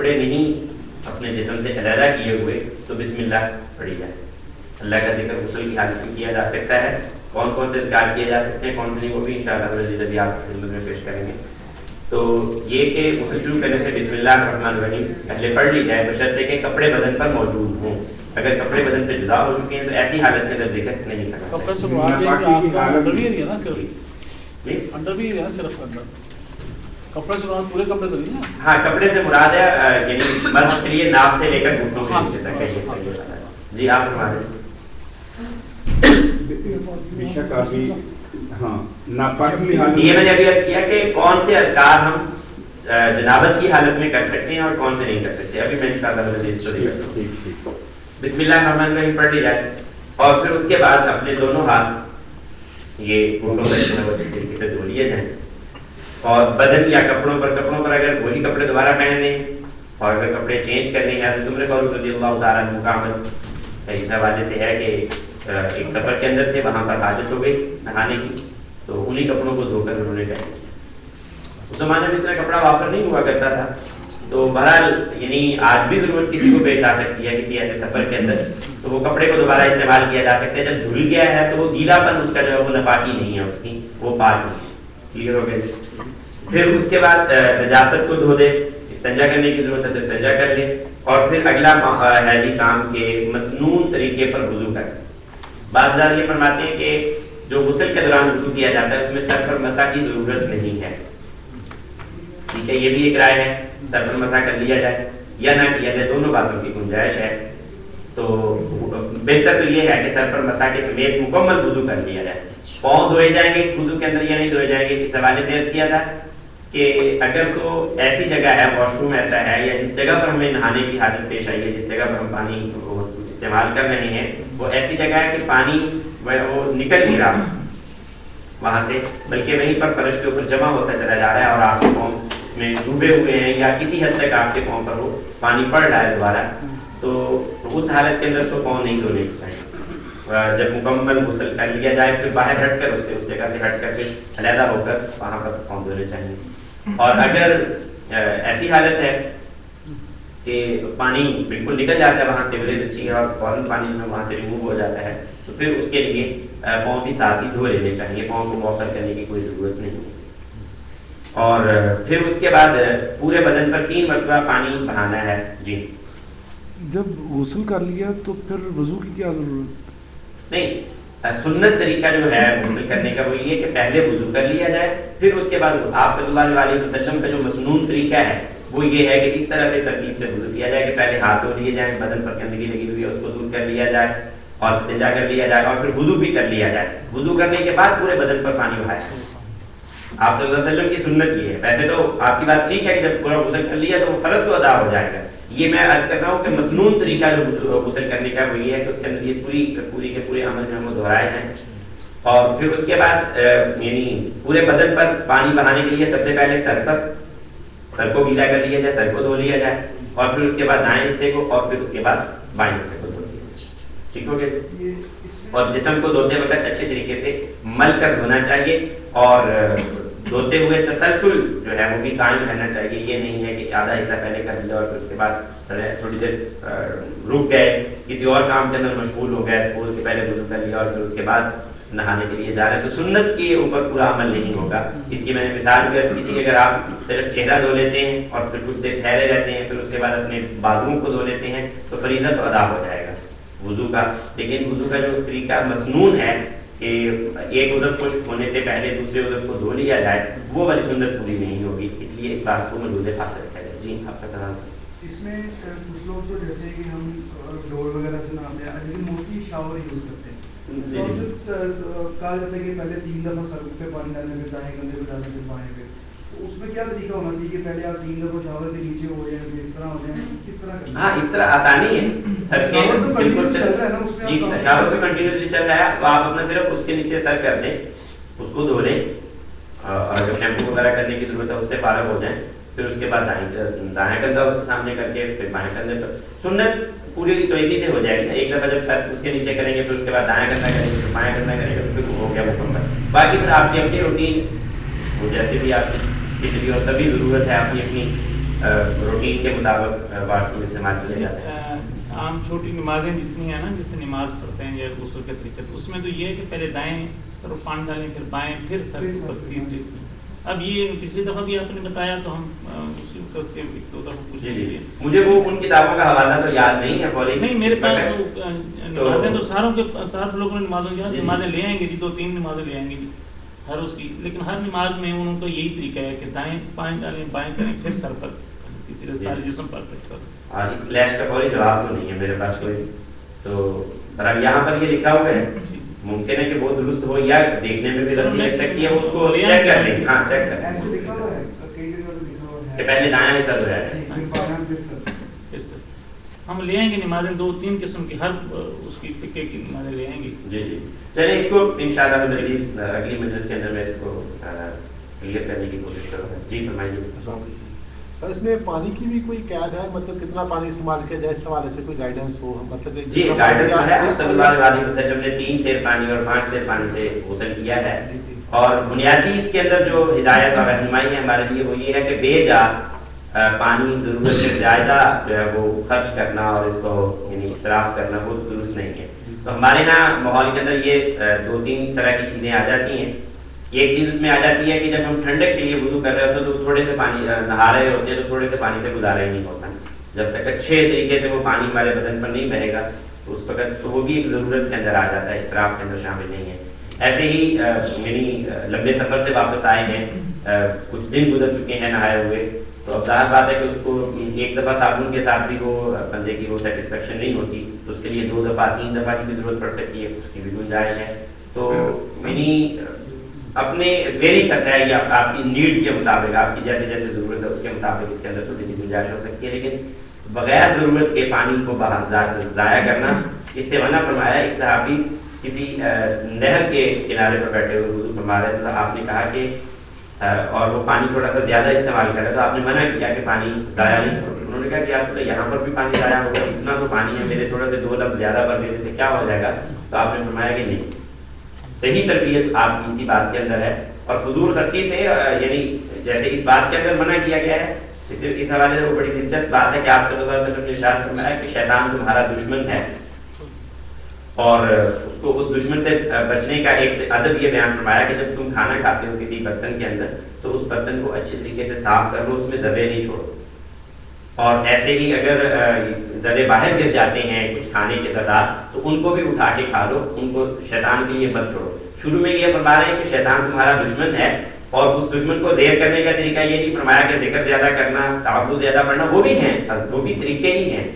کپڑے نہیں اپنے جسم سے علیحدہ کیے ہوئے تو بسم اللہ پڑھی جائے. اللہ کا ذکر غسل کی حالت میں کیا جا سکتا ہے. کون کون سے اذکار کیے جا سکتے ہیں کون سے نہیں وہ بھی انشاءاللہ ابھی آپ کی خدمت میں پیش کریں گے. تو یہ کہ غسل شروع کرنے سے بسم اللہ الرحمن الرحیم پہلے پڑھ لی جائے بشرطے کہ کپڑے بدن پر موجود ہوں. اگر کپڑے بدن سے جدا ہو چکے ہیں تو ایسی حالت میں اندر ذکر نہیں کرنا کپڑے سے پورے کپڑے تو نہیں. ہاں کپڑے سے مراد ہے یعنی مرد کے لیے ناف سے لے کر گھٹنوں کے نیچے تک ہے. جی آپ فرما رہے ہیں. یہ میں نے ابھی عرض کیا کہ کون سے اذکار ہم جنابت کی حالت میں کر سکتے ہیں اور کون سے نہیں کر سکتے. ابھی میں انشاءاللہ بسم اللہ الرحمن الرحیم پڑھ لی جائے اور پھر اس کے بعد اپنے دونوں ہاتھ یہ گھٹنوں پر اچھی طریقے سے دھو لیے جائیں اور بدن یا کپڑوں پر اگر وہی کپڑے دوبارہ پہننے اور اگر کپڑے چینج کرنے ہیں حضرت عمر فاروق رضی اللہ تعالیٰ عنہ کا اس حوالے سے ہے کہ ایک سفر کے اندر تھے وہاں پر حاجت ہو گئی نہانے کی تو انہی کپڑوں کو دھو کر انہوں نے پہنے. اس زمانے میں اتنا کپڑا وافر نہیں ہوا کرتا تھا تو بہرحال یعنی آج بھی ضرورت کسی کو پیش آ سکتی ہے کسی ایسے سفر کے اندر تو وہ کپڑے کو دوبارہ استعمال کیا جا سکتا ہے. جب دھل گیا ہے تو وہ گیلا پن اس کا جو ہے وہ نپاکی نہیں ہے اس کی وہ پاک نہیں. کلیئر ہو گئے. پھر اس کے بعد نجاست کو دھو دے. استنجا کرنے کی ضرورت ہے تو استنجا کر لے اور پھر اگلا ہے جی کام کے مسنون طریقے پر وضو کر. بعض حضرات یہ فرماتے ہیں کہ جو غسل کے دوران وضو کیا جاتا ہے اس میں سر پر مسح کی ضرورت نہیں ہے. ٹھیک ہے یہ بھی ایک رائے ہے سر پر مسح کر لیا جائے یا نہ کیا جائے دونوں باتوں کی گنجائش ہے. تو بہتر تو یہ ہے کہ سر پر مسح کے سمیت مکمل وضو کر لیا جائے. پاؤں دھوئے جائیں گے اس وضو کے اندر یا نہیں دھوئے جائیں گے اس حوالے سے عرض کیا تھا کہ اگر تو ایسی جگہ ہے واش روم ایسا ہے یا جس جگہ پر ہمیں نہانے کی حاجت پیش آئی ہے جس جگہ پر ہم پانی استعمال کر رہے ہیں وہ ایسی جگہ ہے کہ پانی وہ نکل نہیں رہا وہاں سے بلکہ وہیں پر فرش کے اوپر جمع ہوتا چلا جا رہا ہے اور آپ کے پاؤں میں ڈوبے ہوئے ہیں یا کسی حد تک آپ کے پاؤں پر وہ پانی پڑ رہا ہے دوبارہ تو اس حالت کے اندر تو پاؤں نہیں دھونے چاہیے. جب مکمل غسل کر لیا جائے پھر باہر ہٹ کر اس جگہ سے ہٹ کر کے علیحدہ ہو کر وہاں پر پاؤں دھونے چاہیے. اور اگر ایسی حالت ہے کہ پانی بالکل نکل جاتا ہے وہاں سے سیوریج اچھی ہے اور فوراً پانی میں وہاں سے ریموو ہو جاتا ہے تو پھر اس کے لیے پاؤں بھی ساتھ ہی دھو لینے چاہیے. پاؤں کو موخر کرنے کی کوئی ضرورت نہیں ہے. اور پھر اس کے بعد پورے بدن پر 3 مرتبہ پانی بہانا ہے. جی جب غسل کر لیا تو پھر وضو کی کیا ضرورت؟ نہیں سنت طریقہ جو ہے غسل کرنے کا وہ یہ کہ پہلے وضو کر لیا جائے پھر اس کے بعد آپ صلی اللہ علیہ وسلم کا جو مسنون طریقہ ہے وہ یہ ہے کہ اس طرح سے ترتیب سے وضو کیا جائے کہ پہلے ہاتھ دھو لیے جائیں بدن پر گندگی لگی ہوئی ہے اس کو دور کر لیا جائے اور استنجا کر لیا جائے اور پھر وضو بھی کر لیا جائے. وضو کرنے کے بعد پورے بدن پر پانی بہایا. آپ صلی اللہ علیہ وسلم کی سنت یہ ہے. ویسے تو آپ کی بات ٹھیک ہے کہ جب پورا غسل کر لیا تو وہ فرض تو ادا ہو جائے گا. یہ میں عرض کر رہا ہوں کہ مسنون طریقہ جو غسل کرنے کا وہ یہ ہے کہ اس کے اندر یہ پوری کے پورے عمل جو ہے وہ دہرائے جائیں اور پھر اس کے بعد یعنی پورے بدن پر پانی بہانے کے لیے سب سے پہلے سر کو گیلا کر لیا جائے سر کو دھو لیا جائے اور پھر اس کے بعد دائیں حصے کو اور پھر اس کے بعد بائیں حصے کو دھو لیا جائے. ٹھیک ہو گیا. اور جسم کو دھوتے وقت اچھے طریقے سے مل کر دھونا چاہیے اور دھوتے ہوئے تسلسل جو ہے وہ بھی قائم رہنا چاہیے. یہ نہیں ہے کہ آدھا حصہ پہلے کر لیا اور پھر اس کے بعد تھوڑی دیر رک گئے کسی اور کام کے اندر مشغول ہو گئے سپوز کہ پہلے وضو کر لیا اور پھر اس کے بعد نہانے کے لیے جا رہے ہیں تو سنت کے اوپر پورا عمل نہیں ہوگا. اس کی میں نے مثال بھی عرض کی تھی کہ اگر آپ صرف چہرہ دھو لیتے ہیں اور پھر کچھ دیر ٹھہرے رہتے ہیں پھر اس کے بعد اپنے بازوؤں کو دھو لیتے ہیں تو فریضہ تو ادا ہو جائے گا وضو کا. لیکن وضو کا جو طریقہ مسنون ہے کہ ایک عضو خشک ہونے سے پہلے دوسرے عضو کو دھو لیا جائے وہ والی سنت پوری نہیں ہوگی. اس لیے اس بات کو ملحوظ خاطر رکھا جائے. جی آپ کا سوال. اس میں کچھ لوگ تو جیسے کہ ہم ڈول وغیرہ سے نہاتے ہیں لیکن موسٹلی شاور یوز کرتے ہیں تو کہا جاتا ہے کہ پہلے 3 دفعہ سر پہ پانی ڈالنے پہ دائیں کندھے پہ ڈالنے پہ بائیں پہ تو اس میں کیا طریقہ ہونا چاہیے کہ پہلے آپ 3 دفعہ شاور کے نیچے ہو جائیں پھر اس طرح ہو جائیں کس طرح کرنا؟ ہاں اس طرح آسانی ہے. سر کے بالکل چل رہا ہے نا اس میں شاور تو کنٹینیوسلی چل رہا ہے تو آپ اپنا صرف اس کے نیچے سر کر دیں اس کو دھو لیں اور اگر شیمپو وغیرہ کرنے کی ضرورت ہے اس سے فارغ ہو جائیں پھر اس کے بعد دائیں کندھا اس کے سامنے کر کے پھر بائیں کندھے پر. سنت پوری تو اسی سے ہو جائے گی. ایک دفعہ جب سر اس کے نیچے کریں گے پھر اس کے بعد دائیں کندھا کریں گے پھر بائیں کندھا کریں گے پھر ہو گیا مکمل. باقی پھر آپ کی اپنی روٹین وہ جیسے بھی آپ کی کتنی اور تبھی ضرورت ہے اپنی روٹین کے مطابق واش روم استعمال کیا جاتا ہے؟ عام چھوٹی نمازیں جتنی ہیں نا، جس سے نماز پڑھتے ہیں یا غسل کے طریقے، اس میں تو یہ ہے کہ پہلے دائیں طرف پانی ڈالیں، پھر بائیں، پھر سر پر تیسری. اب یہ پچھلی دفعہ بھی آپ نے بتایا تو ہم اسی کس کے ایک دو دفعہ پوچھ لیے. مجھے وہ ان کتابوں کا حوالہ تو یاد نہیں ہے. نہیں میرے پاس نمازیں تو ساروں لوگوں نے نمازیں لے آئیں گے جی، 2-3 نمازیں لے آئیں گے جی ہر اس کی، لیکن ہر نماز میں ان کا یہی طریقہ ہے کہ دائیں پانی ڈالیں، بائیں کریں، پھر سر پر، اسی طرح سارے جسم پر کریں. اور اس کلیش کا کوئی جواب تو نہیں ہے میرے پاس کوئی. تو پر یہاں پر یہ لکھا ہوا ہے، ممکن ہے کہ وہ درست ہو یا دیکھنے میں بھی غلطی لگ سکتی ہے، اس کو چیک کر لیں. ہاں چیک کر ایسے لکھا ہوا ہے کئی جگہ پہ لکھا ہوا ہے کہ پہلے دایاں حصہ جو ہے. پھر بایاں پھر سر. ہم لے آئیں گے نمازیں 2-3 قسم کی، ہر اس کی فقہ کی نمازیں لے آئیں گے. جی جی چلیں اس کو انشاءاللہ مزید اگلی مجلس کے اندر میں اس کو کلیئر کرنے کی کوشش کروں گا. جی فرمائیے. سر اس میں پانی کی بھی کوئی قید ہے، مطلب کتنا پانی استعمال کیا جائے، اس حوالے سے کوئی گائیڈنس ہو؟ مطلب جی گائیڈنس ہے، صلی اللہ علیہ وسلم نے 3 سیر پانی اور 5 سیر پانی سے غسل کیا ہے. اور بنیادی اس کے اندر جو ہدایت اور رہنمائی ہے ہمارے لیے وہ یہ ہے کہ بے جا پانی ضرورت سے زیادہ جو ہے وہ خرچ کرنا اور اس کو یعنی اسراف کرنا وہ درست نہیں ہے. تو ہمارے یہاں ماحول کے اندر یہ 2-3 طرح کی چیزیں آ جاتی ہیں. ایک چیز اس میں آ جاتی ہے کہ جب ہم ٹھنڈک کے لیے وضو کر رہے ہوتے ہیں تو تھوڑے سے پانی نہا رہے ہوتے ہیں تو تھوڑے سے پانی سے گزارا ہی نہیں ہوتا. جب تک اچھے طریقے سے وہ پانی ہمارے بدن پر نہیں بہے گا تو اس وقت تو وہ بھی ایک ضرورت کے اندر آ جاتا ہے، اسراف کے اندر شامل نہیں ہے. ایسے ہی یعنی لمبے سفر سے واپس آئے ہیں، کچھ دن گزر چکے ہیں نہائے ہوئے، تو اب ظاہر بات ہے کہ اس کو ایک دفعہ صابن کے ساتھ بھی وہ بندے کی وہ سیٹسفیکشن نہیں ہوتی، تو اس کے لیے 2 دفعہ 3 دفعہ کی بھی ضرورت پڑ سکتی ہے، اس کی بھی گنجائش ہے. تو یعنی اپنے ویری کرتا ہے یا آپ کی نیڈ کے مطابق، آپ کی جیسے جیسے ضرورت ہے اس کے مطابق اس کے اندر تھوڑی سی گنجائش ہو سکتی ہے، لیکن بغیر ضرورت کے پانی کو ضائع کرنا اس سے منع فرمایا. ایک صحابی کسی نہر کے کنارے پر بیٹھے ہوئے وضو فرما رہے تھے تو آپ نے کہا کہ اور وہ پانی تھوڑا سا زیادہ استعمال کر رہا تو آپ نے منع کیا کہ پانی ضائع نہیں کرو. انہوں نے کہا کہ آپ یہاں پر بھی پانی ضائع ہوگا، اتنا تو پانی ہے، میرے تھوڑا سے 2 لفظ زیادہ بھر دینے سے کیا ہو جائے گا؟ تو آپ نے فرمایا کہ نہیں، صحیح تربیت آپ کی اسی بات کے اندر ہے. اور فضول خرچی سے یعنی جیسے اس بات کے اندر منع کیا گیا ہے، اس حوالے سے وہ بڑی دلچسپ بات ہے کہ آپ صلی اللہ علیہ وسلم نے ارشاد فرمایا کہ شیطان تمہارا دشمن ہے، اور اس کو اس دشمن سے بچنے کا ایک ادب یہ بیان فرمایا کہ جب تم کھانا کھاتے ہو کسی برتن کے اندر تو اس برتن کو اچھے طریقے سے صاف کر لو، اس میں ذرے نہیں چھوڑو. اور ایسے ہی اگر ذرے باہر گر جاتے ہیں کچھ کھانے کے ذرات تو ان کو بھی اٹھا کے کھا لو، ان کو شیطان کے لیے مت چھوڑو. شروع میں یہ فرما رہے ہیں کہ شیطان تمہارا دشمن ہے، اور اس دشمن کو زیر کرنے کا طریقہ یہ نہیں فرمایا کہ ذکر زیادہ کرنا، تعوذ زیادہ پڑھنا، وہ بھی ہیں، وہ بھی طریقے ہی ہیں.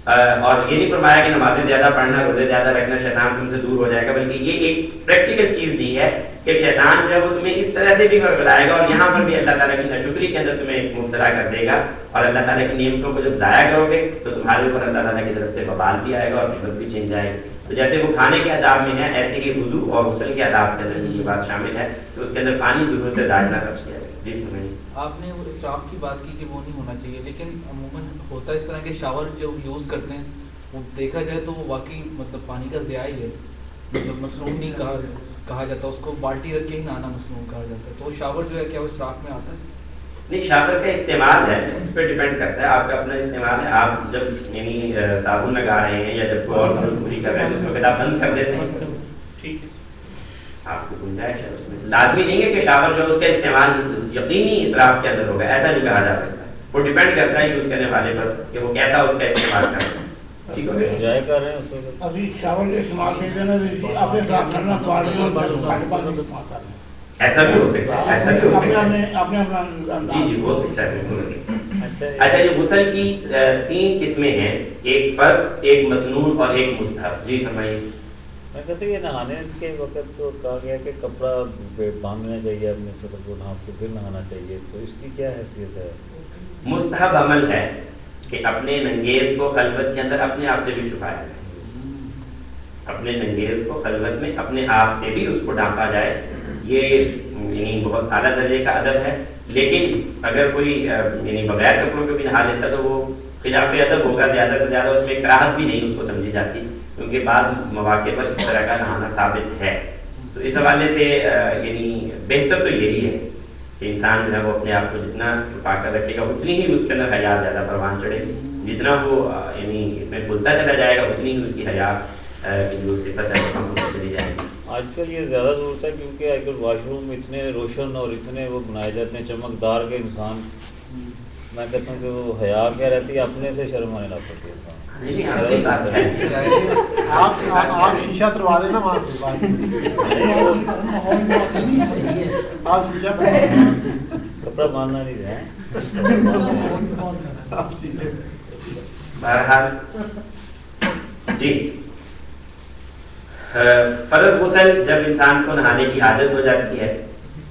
اور یہ نہیں فرمایا کہ نمازیں زیادہ پڑھنا، روزے زیادہ رکھنا شیطان تم سے دور ہو جائے گا، بلکہ یہ ایک پریکٹیکل چیز دی ہے کہ شیطان جو ہے وہ تمہیں اس طرح سے بھی ورگلائے گا، اور یہاں پر بھی اللہ تعالیٰ کی ناشکری کے اندر تمہیں مبتلا کر دے گا. اور اللہ تعالیٰ کی نعمتوں کو جب ضائع کرو گے تو تمہارے اوپر اللہ تعالیٰ کی طرف سے وبال بھی آئے گا اور نعمت بھی چھن جائے گی. تو جیسے وہ کھانے کے آداب میں ہے ایسے ہی وضو اور غسل کے آداب کے اندر یہ بات شامل ہے کہ اس کے اندر پانی ضرورت سے زائد نہ خرچ کیا جائے. جی آپ نے وہ اسراف کی بات کی کہ وہ نہیں ہونا چاہیے، لیکن عموماً ہوتا اس طرح کے شاور جو یوز کرتے ہیں وہ دیکھا جائے تو وہ واقعی مطلب پانی کا ضیاع ہی ہے، مطلب مصنوع نہیں کہا جاتا، اس کو بالٹی رکھ کے ہی نہانا مصنوع کہا جاتا ہے. تو وہ شاور جو ہے کیا وہ اسراف میں آتا ہے؟ نہیں، شاور کا استعمال ہے، اس پہ ڈیپینڈ کرتا ہے، آپ کا اپنا استعمال ہے. آپ جب یعنی صابن لگا رہے ہیں یا جب کوئی اور ضرورت پوری کر رہے ہیں تو اس وقت آپ بند کر دیتے ہیں، ٹھیک ہے، آپ کو گنجائش ہے اس میں. لازمی نہیں ہے کہ شاور جو اس کا استعمال یقینی اسراف کے اندر ہوگا، ایسا نہیں کہا جا سکتا. وہ ڈیپینڈ کرتا ہے یوز کرنے والے پر کہ وہ کیسا اس کا استعمال کرتا ہے. ٹھیک ہے، ابھی شاور کے استعمال میں دینا اپنے ساتھ کرنا ایسا بھی ہو سکتا ہے، ایسا بھی ہو سکتا ہے. جی وہ سکتا ہے بالکل. اچھا، یہ غسل کی 3 قسمیں ہیں، ایک فرض، ایک مسنون اور ایک مستحب. جی فرمائیے. میں کہتے کہ نہانے کے وقت تو کہا گیا کہ کپڑا باندھنا چاہیے اپنے سر کو، نہا کے پھر نہانا چاہیے، تو اس کی کیا حیثیت ہے؟ مستحب عمل ہے کہ اپنے ننگیز کو خلوت کے اندر اپنے آپ سے بھی چھپایا جائے، اپنے ننگیز کو خلوت میں اپنے آپ سے بھی اس کو ڈھانپا جائے. یہ یعنی بہت اعلیٰ درجے کا ادب ہے. لیکن اگر کوئی یعنی بغیر کپڑوں کے بھی نہا لیتا تو وہ خلاف ادب ہوگا، زیادہ سے زیادہ اس میں کراہت بھی نہیں اس کو سمجھی جاتی، کیونکہ بعض مواقع پر اس طرح کا نہانا ثابت ہے. تو اس حوالے سے یعنی بہتر تو یہی ہے کہ انسان جو ہے وہ اپنے آپ کو جتنا چھپا کر رکھے گا اتنی ہی اس کے اندر حیا زیادہ پروان چڑھے گی. جتنا وہ یعنی اس میں کھلتا چلا جائے گا اتنی ہی اس کی حیا کی جو صفت ہے وہ کم ہوتی چلی جائے گی. آج کل یہ زیادہ ضرورت ہے کیونکہ آج کل واش روم اتنے روشن اور اتنے وہ بنائے جاتے ہیں چمکدار کے انسان، میں کہتا ہوں کہ وہ حیا کیا رہتی ہے، اپنے سے شرم آنے لگ پڑتی ہے. آپ شیشہ تروا دینا وہاں سے، آپ شیشہ کپڑا باندھنا نہیں ہے. بہرحال جی فرض غسل جب انسان کو نہانے کی عادت ہو جاتی ہے،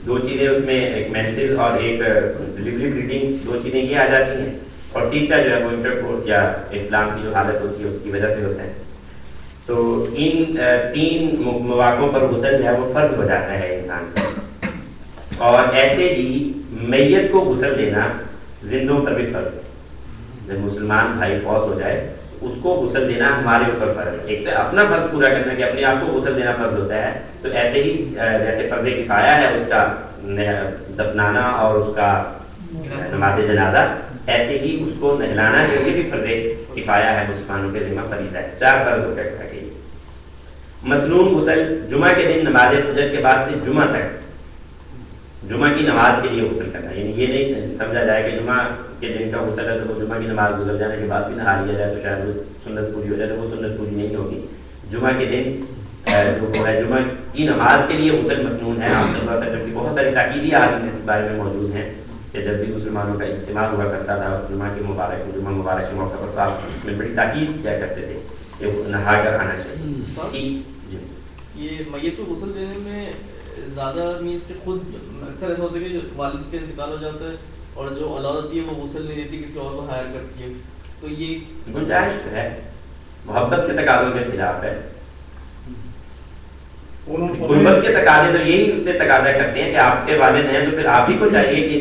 دو چیزیں اس میں، ایک مینسز اور ایک ڈلیوری بلیڈنگ، دو چیزیں یہ آ جاتی ہیں، اور تیسرا جو ہے وہ انٹرکورس یا اسلام کی جو حالت ہوتی ہے اس کی وجہ سے ہوتا ہے. تو ان تین مواقعوں پر غسل جو ہے وہ فرض ہو جاتا ہے انسان کا. اور ایسے ہی میت کو غسل دینا زندوں پر بھی فرض ہے. جب مسلمان بھائی فوت ہو جائے اس کو غسل دینا ہمارے اوپر فرض ہے. ایک تو اپنا فرض پورا کرنا کہ اپنے آپ کو غسل دینا فرض ہوتا ہے، تو ایسے ہی جیسے فرض کفایہ ہے اس کا دفنانا اور اس کا نماز جنازہ، ایسے ہی اس کو نہلانا جو یہ بھی فرض کفایہ ہے، مسلمانوں کے ذمہ فریضہ ہے. چار فرض ہو گئے. مسنون غسل جمعہ کے دن نماز فجر کے بعد سے جمعہ تک جمعہ کی نماز کے لیے غسل کرنا. یعنی یہ نہیں سمجھا جائے کہ جمعہ کے دن کا غسل ہے تو وہ جمعہ کی نماز گزر جانے کے بعد بھی نہا لیا جائے تو شاید وہ سنت پوری ہو جائے، تو وہ سنت پوری نہیں ہوگی. جمعہ کے دن جو ہے جمعہ کی نماز کے لیے غسل مسنون ہے. آپ صلی اللہ علیہ وسلم کی بہت ساری تاکیدی احادیث اس بارے میں موجود ہیں کہ جب بھی مسلمانوں کا اجتماع ہوا کرتا تھا جمعہ مبارک کے موقع پر، تو آپ اس میں بڑی تاکید کیا کرتے تھے کہ نہا کر آنا چاہیے. یہ میت کو غسل دینے میں زیادہ مینس کہ خود اکثر ایسا ہوتا ہے کہ والد کا انتقال ہو جاتا ہے اور جو اولاد ہوتی ہے وہ غسل نہیں دیتی، کسی اور کو ہائر کرتی ہے، تو یہ گنجائش تو ہے، محبت کے تقاضوں کے خلاف ہے. غربت کے تقاضے تو یہی اس سے تقاضا کرتے ہیں کہ آپ کے والد ہیں تو پھر آپ ہی کو چاہیے کہ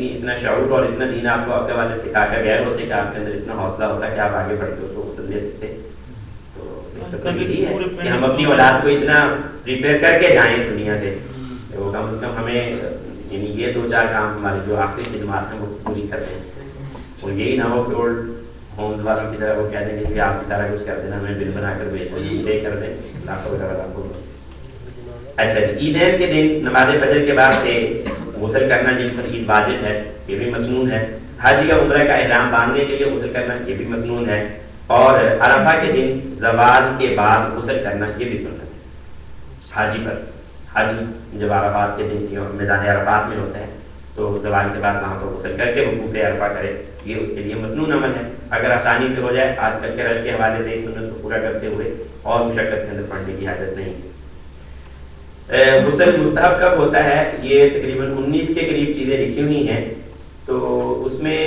اتنا شعور اور اتنا دین آپ کو آپ کے والد سکھا کر گئے ہوتے کہ آپ کے اندر اتنا حوصلہ ہوتا کہ آپ آگے بڑھ کے اس کو غسل دے سکتے. تو یہی ہے کہ ہم اپنی اولاد کو اتنا پریپیئر کر کے جائیں دنیا سے، وہ کم از کم ہمیں یعنی یہ دو چار کام ہماری جو آخری خدمات ہیں وہ پوری کرتے ہیں. اور یہی نہ ہو کہ اولڈ ہومز والوں کی طرح وہ کہہ دیں گے کہ آپ بھی سارا کچھ کر دینا، ہمیں بل بنا کر بھیج دیں، پے کر دیں لاکھوں لاکھوں. اچھا عیدین کے دن نماز فجر کے بعد سے غسل کرنا جن پر عید واجب ہے یہ بھی مسنون ہے. حاجی کا عمرہ کا احرام باندھنے کے لیے غسل کرنا یہ بھی مسنون ہے. اور عرفہ کے دن زوال کے بعد غسل کرنا یہ بھی سنت ہے حاجی پر. حاجی جب عرفات کے دن میدان عرفات میں ہوتا ہے تو زوال کے بعد وہاں پر غسل کر کے وقوف عرفہ کرے، یہ اس کے لیے مسنون عمل ہے. اگر آسانی سے ہو جائے، آج کل کے رش کے حوالے سے اس سنت کو پورا کرتے ہوئے اور مشقت کے اندر پڑھنے کی حاجت نہیں. غسل مستحب کب ہوتا ہے؟ یہ تقریباً 19 کے قریب چیزیں لکھی ہوئی ہیں. تو اس میں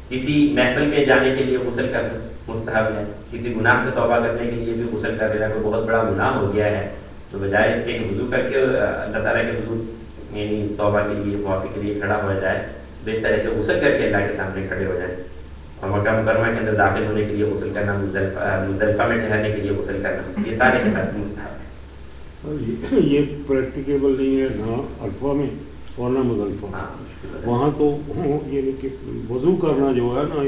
کسی محفل میں جانے کے لیے غسل کرنا مستحب ہے. کسی گناہ سے توبہ کرنے کے لیے بھی غسل کر لینا کوئی بہت بڑا گناہ ہو گیا ہے تو بجائے اس کے وضو کر کے اللہ تعالیٰ کے حضور یعنی توبہ کے لیے معافی کے لیے کھڑا ہو جائے، بہتر ہے کہ غسل کر کے اللہ کے سامنے کھڑے ہو جائیں. اور مکہ مکرمہ کے اندر داخل ہونے کے لیے غسل کرنا، مزدلفہ میں ٹھہرنے کے لیے غسل کرنا، یہ سارے کے ساتھ مستحب ہے. یہ پریکٹیکیبل نہیں ہے نہ عرفہ میں اور نہ مزدلفہ. وہاں تو یہ کہ وضو کرنا جو ہے نا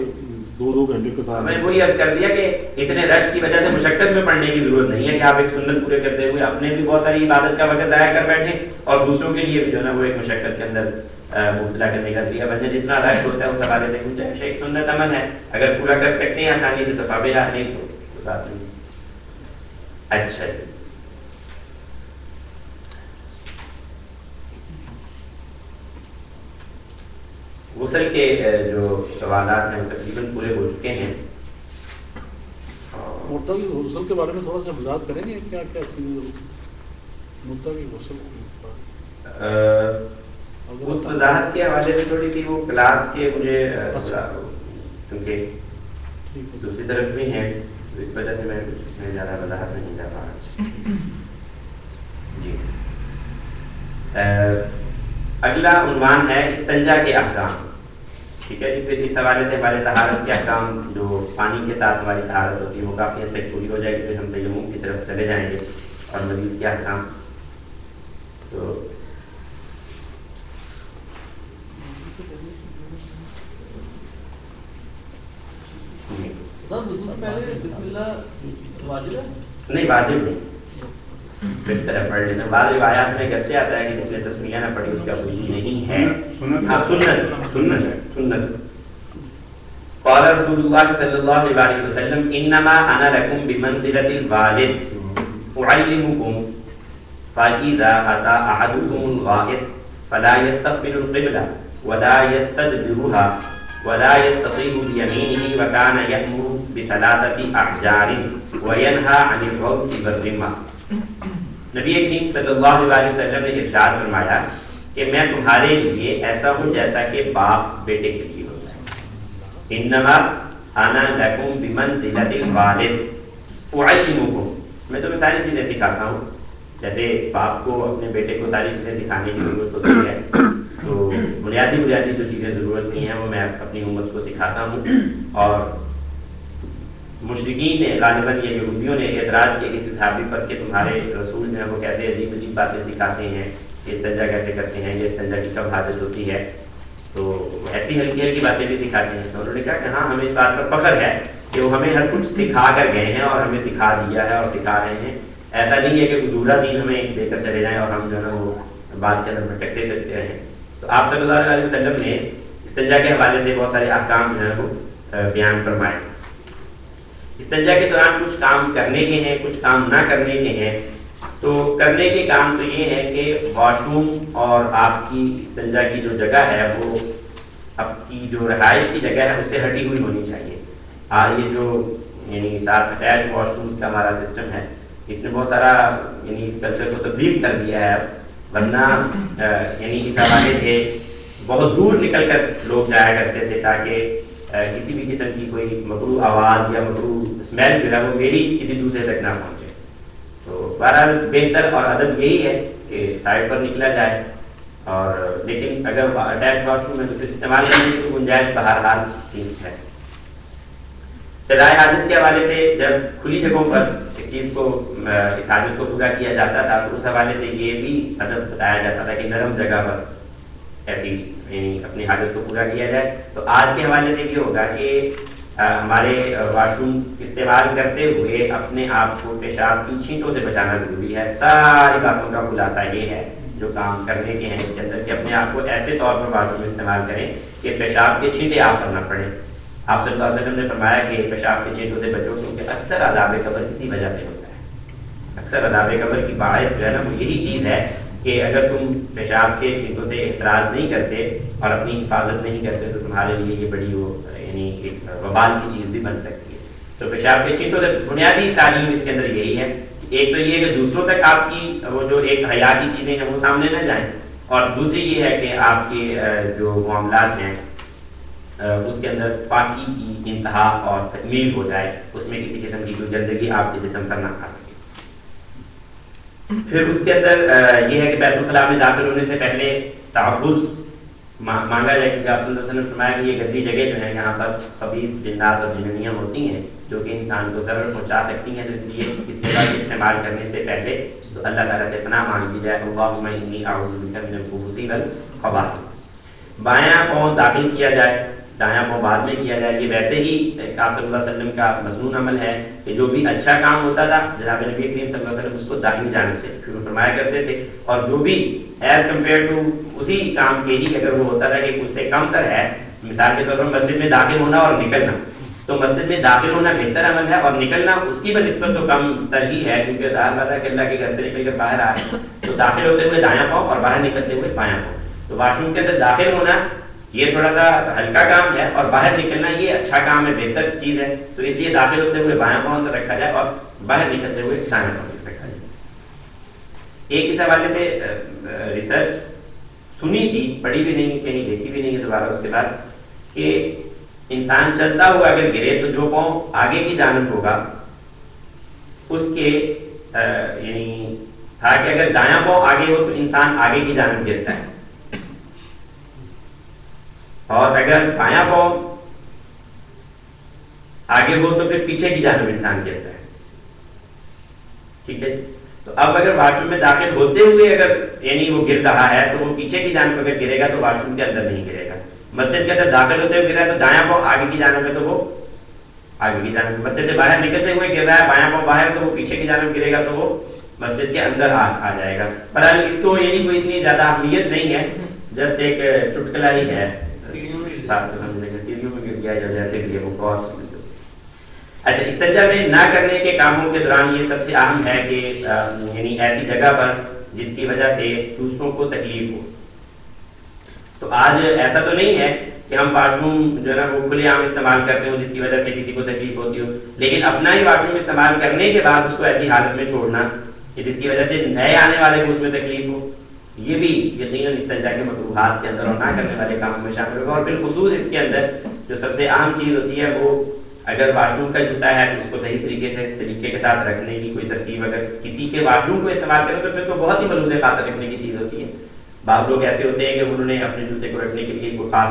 2-2 گھنٹے قطار. میں وہی عرض کر دیا کہ اتنے رش کی وجہ سے مشقت میں پڑھنے کی ضرورت نہیں ہے کہ آپ ایک سنت پورے کرتے ہوئے اپنے بھی بہت ساری عبادت کا وقت ضائع کر بیٹھیں اور دوسروں کے لیے بھی جو ہے نا وہ ایک مشقت کے اندر مبتلا کرنے کا ذریعہ بن جائے. جتنا رش ہوتا ہے اس حوالے سے گنجائش ایک سنت عمل ہے، اگر پورا کر سکتے ہیں آسانی سے تو فابلہ، نہیں تو بات نہیں. اچھا جی غسل کے جو سوالات ہیں تقریباً پورے ہو چکے ہیں. مرتبی غسل کے بارے میں تھوڑا سا وضاحت کریں گے کیا کیا چیزیں مرتبی غسل اس وضاحت کے حوالے سے تھوڑی سی وہ کلاس کے مجھے کیونکہ دوسری طرف بھی ہیں تو اس وجہ سے میں کچھ میں زیادہ وضاحت نہیں کر پا. جی اگلا عنوان ہے استنجا کے احکام. ٹھیک ہے جی، پھر اس حوالے سے ہمارے طہارت کے احکام جو پانی کے ساتھ ہماری طہارت ہوتی ہے وہ کافی حد تک پوری ہو جائے گی. پھر ہم تیمم کی طرف چلے جائیں گے اور مریض کے احکام. تو پہلے بسم اللہ واجب ہے؟ نہیں واجب نہیں، بہتر ہے پڑھ لینا. بعض روایات میں کیسے آتا ہے کہ جس نے تسمیہ نہ پڑھی اس کا کوئی نہیں ہے. ہاں سنت. قال رسول اللہ صلی اللہ علیہ وسلم انما انا لکم بمنزلۃ الوالد اعلمکم فاذا اتى احدكم الغائط فلا يستقبل القبلة ولا يستدبرها ولا يستطيب بيمينه وكان يأمر بثلاثة أحجار وينهى عن الروث والرمة. نبی کریم صلی اللہ علیہ وسلم نے ارشاد فرمایا کہ میں تمہارے لیے ایسا ہوں جیسا کہ باپ بیٹے کے لیے ہوتا ہے. انما انا لکم بمنزلۃ الوالد اعلمکم، میں تمہیں ساری چیزیں سکھاتا ہوں. جیسے باپ کو اپنے بیٹے کو ساری چیزیں سکھانے کی ضرورت ہوتی ہے، تو بنیادی جو چیزیں ضرورت کی ہیں وہ میں اپنی امت کو سکھاتا ہوں. اور مشرکین نے غالباً یہ یہودیوں نے اعتراض کیا کسی صحابی پر کہ تمہارے رسول جو ہیں وہ کیسے عجیب عجیب باتیں سکھاتے ہیں، استنجا کیسے کرتے ہیں، یہ استنجا کی کب حاجت ہوتی ہے، تو ایسی ہلکی ہلکی باتیں بھی سکھاتے ہیں. تو انہوں نے کہا کہ ہاں ہمیں اس بات پر فخر ہے کہ وہ ہمیں ہر کچھ سکھا کر گئے ہیں اور ہمیں سکھا دیا ہے اور سکھا رہے ہیں. ایسا نہیں ہے کہ ادھورا دین ہمیں دے کر چلے جائیں اور ہم جو ہے نا وہ بات کے اندر بھٹکتے پھرتے رہیں. تو آپ صلی اللہ علیہ وسلم نے استنجا کے حوالے سے بہت سارے احکام جو ہے وہ بیان فرمائے. استنجا کے دوران کچھ کام کرنے کے ہیں، کچھ کام نہ کرنے کے ہیں. تو کرنے کے کام تو یہ ہے کہ واش روم اور آپ کی استنجا کی جو جگہ ہے وہ آپ کی جو رہائش کی جگہ ہے اس سے ہٹی ہوئی ہونی چاہیے. یہ جو یعنی ساتھ اٹیچ واش رومس کا ہمارا سسٹم ہے، اس نے بہت سارا یعنی اس کلچر کو تبدیل کر دیا ہے. ورنہ یعنی اس حوالے سے بہت دور نکل کر لوگ جایا کرتے تھے تاکہ کسی بھی قسم کی کوئی مکروہ آواز یا مکروہ اسمیل جو ہے وہ میری کسی دوسرے تک نہ پہنچے. تو بہرحال بہتر اور ادب یہی ہے کہ سائڈ پر نکلا جائے. اور لیکن اگر اٹیچ واش روم ہے تو پھر استعمال کرنے کی گنجائش بہرحال ٹھیک ہے. ابتدائی حاجت کے حوالے سے جب کھلی جگہوں پر اس چیز کو اس حاجت کو پورا کیا جاتا تھا تو اس حوالے سے یہ بھی ادب بتایا جاتا تھا کہ نرم جگہ پر ایسی یعنی اپنی حاجت کو پورا کیا جائے. تو آج کے حوالے سے یہ ہوگا کہ ہمارے واش روم استعمال کرتے ہوئے اپنے آپ کو پیشاب کی چھینٹوں سے بچانا ضروری ہے. ساری باتوں کا خلاصہ یہ ہے جو کام کرنے کے ہیں اس کے اندر کہ اپنے آپ کو ایسے طور پر واش روم استعمال کریں کہ پیشاب کے چھینٹے آپ پر نہ پڑیں. آپ صلی اللہ علیہ وسلم نے فرمایا کہ پیشاب کے چھینٹوں سے بچو کیونکہ اکثر عذاب قبر اسی وجہ سے ہوتا ہے. اکثر عذاب قبر کی باعث جو ہے نا وہ یہی چیز ہے کہ اگر تم پیشاب کے چھینٹوں سے احتراز نہیں کرتے اور اپنی حفاظت نہیں کرتے تو تمہارے لیے یہ بڑی وہ یعنی ایک وبال کی چیز بھی بن سکتی ہے. تو پیشاب کے چھینٹوں سے بنیادی تعلیم اس کے اندر یہی ہے. ایک تو یہ کہ دوسروں تک آپ کی وہ جو ایک حیا کی چیزیں ہیں وہ سامنے نہ جائیں، اور دوسری یہ ہے کہ آپ کے جو معاملات ہیں اس کے اندر پاکی کی انتہا اور تکمیل ہو جائے، اس میں کسی قسم کی کوئی گندگی آپ کے جسم پر نہ آ سکے. پھر اس کے اندر یہ ہے کہ بیت الخلاء میں داخل ہونے سے پہلے تحفظ مانگا جائے کیونکہ آپ صلی اللہ علیہ وسلم نے فرمایا کہ یہ گندی جگہ جو ہے یہاں پر خبیث جنات اور جننیاں ہوتی ہیں جو کہ انسان کو ضرر پہنچا سکتی ہیں. تو اس لیے اس جگہ کے استعمال کرنے سے پہلے تو اللہ تعالیٰ سے پناہ مانگ لی جائے. اللہم انی اعوذ بک من الخبث والخبائث. بایاں پاؤں داخل کیا جائے، دایاں پاؤں بعد میں کیا جائے. یہ ویسے ہی آپ صلی اللہ علیہ وسلم کا مصنون عمل ہے کہ جو بھی اچھا کام ہوتا تھا جناب نبی کریم صلی اللہ علیہ وسلم اس کو داہنی جانب سے شروع فرمایا کرتے تھے، اور جو بھی ایز کمپیئر ٹو اسی کام کے ہی اگر وہ ہوتا تھا کہ اس سے کم تر ہے، مثال کے طور پر مسجد میں داخل ہونا اور نکلنا، تو مسجد میں داخل ہونا بہتر عمل ہے اور نکلنا اس کی بنسبت تو کم تر ہی ہے کیونکہ ظاہر بات ہے کہ اللہ کے گھر سے نکل کر باہر آ رہے ہیں تو داخل ہوتے ہوئے دایاں پاؤں اور باہر نکلتے ہوئے بایاں پاؤں. تو واش روم کے اندر داخل ہونا یہ تھوڑا سا ہلکا کام ہے اور باہر نکلنا یہ اچھا کام ہے، بہتر چیز ہے. تو اس لیے داخل ہوتے ہوئے بایاں پاؤں سے رکھا جائے اور باہر نکلتے ہوئے دایاں پاؤں سے رکھا جائے. ایک اس حوالے سے ریسرچ سنی تھی، پڑھی بھی نہیں کہیں دیکھی بھی نہیں ہے دوبارہ اس کے بعد، کہ انسان چلتا ہوا اگر گرے تو جو پاؤں آگے کی جانب ہوگا اس کے یعنی تھا کہ اگر دایاں پاؤں آگے ہو تو انسان آگے کی جانب گرتا ہے، اور اگر بایاں پاؤں آگے ہو تو پھر پیچھے کی جانب انسان گرتا ہے. ٹھیک ہے، تو اب اگر واش روم میں داخل ہوتے ہوئے اگر یعنی وہ گر رہا ہے تو وہ پیچھے کی جانب اگر گرے گا تو واش روم کے اندر نہیں گرے گا. مسجد کے اندر داخل ہوتے ہوئے گر رہا ہے تو دایاں پاؤں آگے کی جانب ہے تو وہ آگے کی جانب. مسجد سے باہر نکلتے ہوئے گر رہا ہے بایاں پاؤں باہر تو وہ پیچھے کی جانب گرے گا تو وہ مسجد کے اندر آ جائے گا. پر اس کو یعنی کوئی اتنی زیادہ اہمیت نہیں ہے, جسٹ ایک چٹکلا ہی ہے. سیڑھیوں میں گر گیا یا جیسے کہ وہ بہت سمجھ. اچھا, استنجا میں نہ کرنے کے کاموں کے دوران یہ سب سے اہم ہے کہ یعنی ایسی جگہ پر جس کی وجہ سے دوسروں کو تکلیف ہو. تو آج ایسا تو نہیں ہے کہ ہم واش روم جو ہے نا وہ کھلے عام استعمال کرتے ہوں جس کی وجہ سے کسی کو تکلیف ہوتی ہو, لیکن اپنا ہی واش روم استعمال کرنے کے بعد اس کو ایسی حالت میں چھوڑنا کہ جس کی وجہ سے نئے آنے والے کو اس میں تکلیف ہو, یہ بھی یقیناً استنجا کے مکروہات کے اندر اور نہ کرنے والے کاموں میں شامل ہوگا. اور بالخصوص اس کے اندر جو سب سے اہم چیز ہوتی ہے وہ اگر واش روم کا جوتا ہے تو اس کو صحیح طریقے سے سلیقے کے ساتھ رکھنے کی کوئی ترتیب, اگر کسی کے واش روم کو استعمال کریں تو پھر تو بہت ہی ملوث خاطر رکھنے کی چیز ہوتی ہے. بعض لوگ ایسے ہوتے ہیں کہ انہوں نے اپنے جوتے کو رکھنے کے لیے کوئی خاص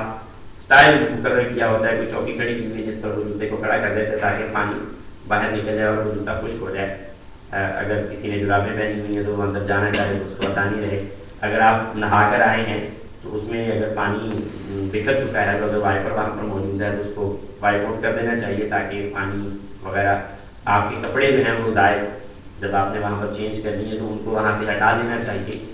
اسٹائل مقرر کیا ہوتا ہے, کوئی چوکی کھڑی کی ہوئی جس پر وہ جوتے کو کھڑا کر دیتے ہیں تاکہ پانی باہر نکل جائے اور وہ جوتا خشک ہو جائے. اگر کسی نے جرابیں پہنی ہوئی ہیں تو وہ اندر جانا چاہے تو اس کو آسانی رہے. اگر آپ نہا کر آئے ہیں تو اس میں اگر پانی بکھر چکا ہے تو اگر وائپر وہاں پر موجود ہے تو اس کو وائپ آؤٹ کر دینا چاہیے تاکہ پانی وغیرہ آپ کے کپڑے جو ہیں وہ ضائع, جب آپ نے وہاں پر چینج کرنی ہے تو ان کو وہاں سے ہٹا دینا چاہیے.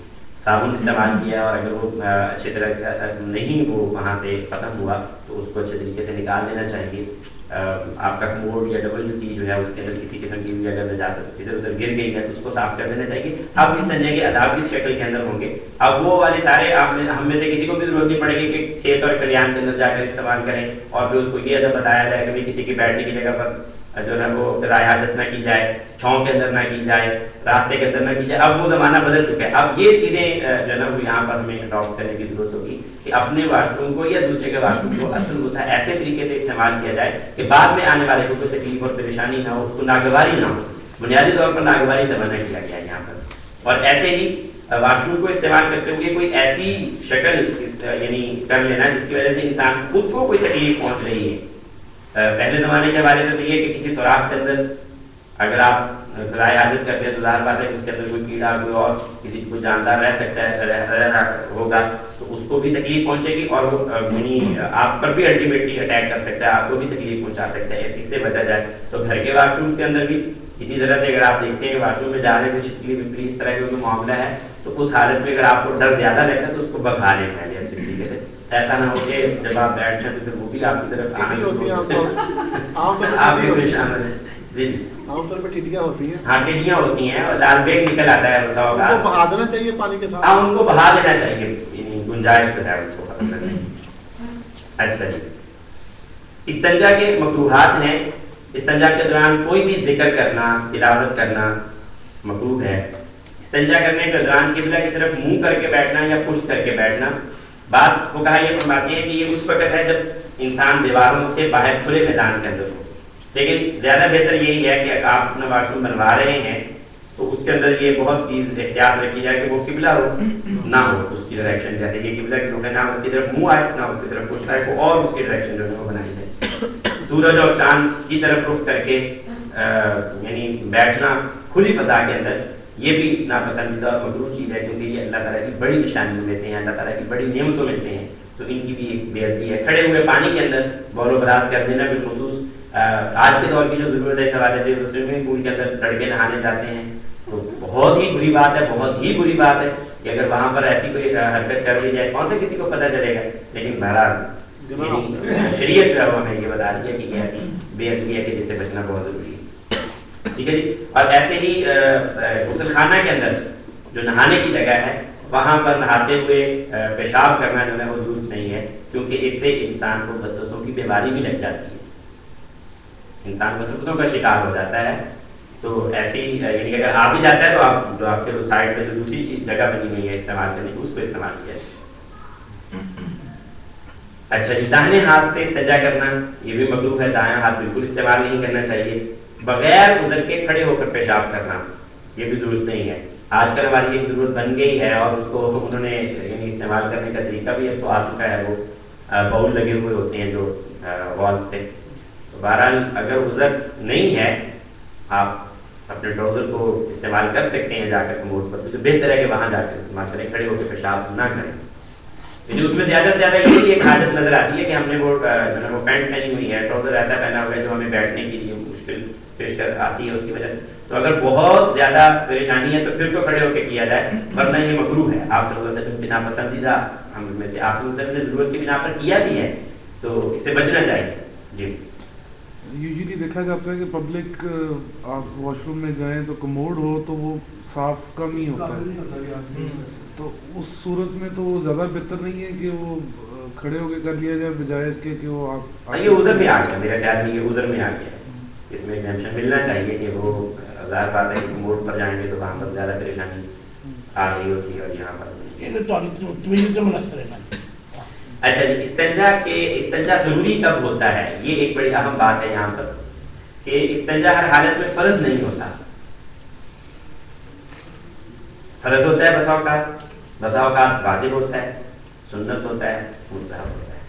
صابن استعمال کیا اور اگر وہ اچھی طرح نہیں وہ وہاں سے ختم ہوا تو اس کو اچھے طریقے سے نکال دینا چاہیے. آپ کا کموڈ یا WC جو ہے اس کے اندر کسی قسم کی اگر نجاست ادھر ادھر گر گئی ہے تو اس کو صاف کر دینا چاہیے. اب اس طرح کے آداب کس شکل کے اندر ہوں گے, اب وہ والے سارے ہم میں سے کسی کو بھی ضرورت نہیں پڑے گی کہ کھیت اور کھلیان کے اندر جا کر استعمال کریں اور پھر اس کو یہ ادب بتایا جائے کہ کسی کی بیٹھنے کی جگہ پر جو ہے وہ رائے حاجت نہ کی جائے, چھاؤں کے اندر نہ کی جائے, راستے کے اندر نہ کی جائے. اب وہ زمانہ بدل چکا ہے. اب یہ چیزیں جو ہے نا وہ یہاں پر ہمیں اڈاپٹ کرنے کی ضرورت ہوگی کہ اپنے واش روم کو یا دوسرے کے واش روم کو اصل غصہ ایسے طریقے سے استعمال کیا جائے کہ بعد میں آنے والے کو کوئی تکلیف اور پریشانی نہ ہو, اس کو ناگواری نہ ہو. بنیادی طور پر ناگواری سے منع کیا گیا ہے یہاں پر. اور ایسے ہی واش روم کو استعمال کرتے ہوئے کوئی ایسی شکل یعنی کر لینا جس کی وجہ سے انسان خود کو کوئی تکلیف پہنچ رہی ہے. پہلے زمانے کے حوالے سے تو یہ کہ کسی سوراخ کے اندر اگر آپ رائے حاجت کرتے ہیں تو ظاہر بات ہے کہ اس کے اندر کوئی کیڑا کوئی اور کسی کو جاندار رہ سکتا ہے رہ ہوگا تو اس کو بھی تکلیف پہنچے گی اور وہ یعنی آپ پر بھی الٹیمیٹلی اٹیک کر سکتا ہے, آپ کو بھی تکلیف پہنچا سکتا ہے. اس سے بچا جائے تو گھر کے واش روم کے اندر بھی اسی طرح سے اگر آپ دیکھتے ہیں واش روم میں جا رہے ہیں کچھ چھپکلی وپکلی اس طرح کا کوئی معاملہ ہے تو اس حالت میں اگر آپ کو ڈر زیادہ لگتا ہے تو اس کو بگا لیں پہلے اچھی طریقے سے. ایسا نہ ہو کہ جب آپ بیٹھ جائیں تو پھر وہ بھی آپ کی طرف آنا شروع آپ کے شامل ہے. جی جی عام طور پہ ٹڈیاں ہوتی ہیں. ہاں ٹڈیاں ہوتی ہیں اور لال بیگ نکل آتا ہے ایسا ہوگا. ان کو بہا دینا چاہیے پانی کے ساتھ. ہاں ان کو بہا دینا چاہیے, گنجائش تو ہے ان کو ختم کرنے کی. اچھا جی, استنجا کے مکروہات ہیں. استنجا کے دوران کوئی بھی ذکر کرنا, تلاوت کرنا مکروہ ہے. استنجا کرنے کے دوران قبلہ کی طرف منہ کر کے بیٹھنا یا پشت کر کے بیٹھنا, بات وہ کہا یہ فرماتی ہے کہ یہ اس وقت ہے جب انسان دیواروں سے باہر کھلے میدان کے اندر ہو. لیکن زیادہ بہتر یہی ہے کہ آپ اپنا واش روم بنوا رہے ہیں تو اس کے اندر یہ بہت چیز احتیاط رکھی جائے کہ وہ قبلہ نہ ہو اس کی ڈائریکشن, جیسے یہ قبلہ کی رخ ہے نہ اس کی طرف منہ آئے نہ اس کی طرف پشت آئے, اور اس کی ڈائریکشن جو ہے وہ بنائی جائے. سورج اور چاند کی طرف رخ کر کے یعنی بیٹھنا کھلی فضا کے اندر یہ بھی ناپسندیدہ اور مکروہ چیز ہے کیونکہ یہ اللہ تعالیٰ کی بڑی نشانیوں میں سے ہیں, اللہ تعالیٰ کی بڑی نعمتوں میں سے ہیں, تو ان کی بھی ایک بے ادبی ہے. کھڑے ہوئے پانی کے اندر بول و براز کر دینا بالخصوص آج کے دور کی جو ضرورت ہے اس حوالے سے سوئمنگ پول کے اندر لڑکے نہانے جاتے ہیں تو بہت ہی بری بات ہے, بہت ہی بری بات ہے کہ اگر وہاں پر ایسی کوئی حرکت کر دی جائے کون سے کسی کو پتہ چلے گا. لیکن بہرحال شریعت جو ہے ہمیں یہ بتا دیا کہ یہ ایسی بے ادبی ہے کہ جس سے بچنا بہت ضروری ہے. ٹھیک ہے جی. اور ایسے ہی غسل خانہ کے اندر جو نہانے کی جگہ ہے وہاں پر نہاتے ہوئے پیشاب کرنا جو ہے وہ درست نہیں ہے کیونکہ اس سے انسان کو وسوسوں کی بیماری بھی لگ جاتی ہے, انسان وسوسوں کا شکار ہو جاتا ہے. تو ایسی یعنی اگر آپ بھی جاتا ہے تو آپ جو آپ کے سائڈ میں جو دوسری چیز جگہ بنی ہوئی ہے استعمال کرنے کی اس کو استعمال کیا ہے. اچھا جی, داہنے ہاتھ سے استنجا کرنا یہ بھی مکروہ ہے, دایاں ہاتھ بالکل استعمال نہیں کرنا چاہیے. بغیر گزر کے کھڑے ہو کر پیشاب کرنا یہ بھی درست نہیں ہے. آج کل ہماری ایک ضرورت بن گئی ہے اور اس کو انہوں نے یعنی استعمال کرنے کا طریقہ بھی اب تو آ چکا ہے, وہ باؤل لگے ہوئے ہوتے ہیں جو والز پہ. تو بہرحال اگر عذر نہیں ہے آپ اپنے ٹراؤزر کو استعمال کر سکتے ہیں جا کر کموڈ پر، تو بہتر ہے کہ وہاں جا کر استعمال کریں، کھڑے ہو کے پیشاب نہ کریں. لیکن اس میں زیادہ سے زیادہ یہی ایک حاجت نظر آتی ہے کہ ہم نے وہ پینٹ پہنی ہوئی ہے، ٹراؤزر ایسا پہنا ہوا ہے جو ہمیں بیٹھنے کے لیے مشکل پیش کر آتی ہے اس کی وجہ سے. تو اگر بہت زیادہ پریشانی ہے تو پھر تو کھڑے ہو کے کیا جائے، ورنہ یہ مکروہ ہے. آپ صلی اللہ علیہ وسلم بنا پسندیدہ ہم میں سے آپ صلی اللہ علیہ وسلم نے ضرورت کی بنا پر کیا بھی ہے، تو اس سے بچنا چاہیے. جی یوزلی دیکھا جاتا ہے کہ پبلک آپ واش روم میں جائیں تو کموڈ ہو تو وہ صاف کم ہی ہوتا ہے، تو اس صورت میں تو وہ زیادہ بہتر نہیں ہے کہ وہ کھڑے ہو کے کر لیا جائے بجائے اس کے کہ وہ آپ یہ عذر میں آ گیا، میرا خیال میں یہ عذر میں آ گیا. اس میں ایگزامشن ملنا چاہیے کہ وہ ظاہر بات ہے کہ کموڈ پر جائیں گے تو وہاں پر زیادہ پریشانی آ رہی ہوتی ہے اور یہاں پر. اچھا جی، استنجا ضروری کب ہوتا ہے؟ یہ ایک بڑی اہم بات ہے یہاں پر کہ استنجا ہر حالت میں فرض نہیں ہوتا. فرض ہوتا ہے بسا اوقات واجب ہوتا ہے، سنت ہوتا ہے، مستحب ہوتا ہے.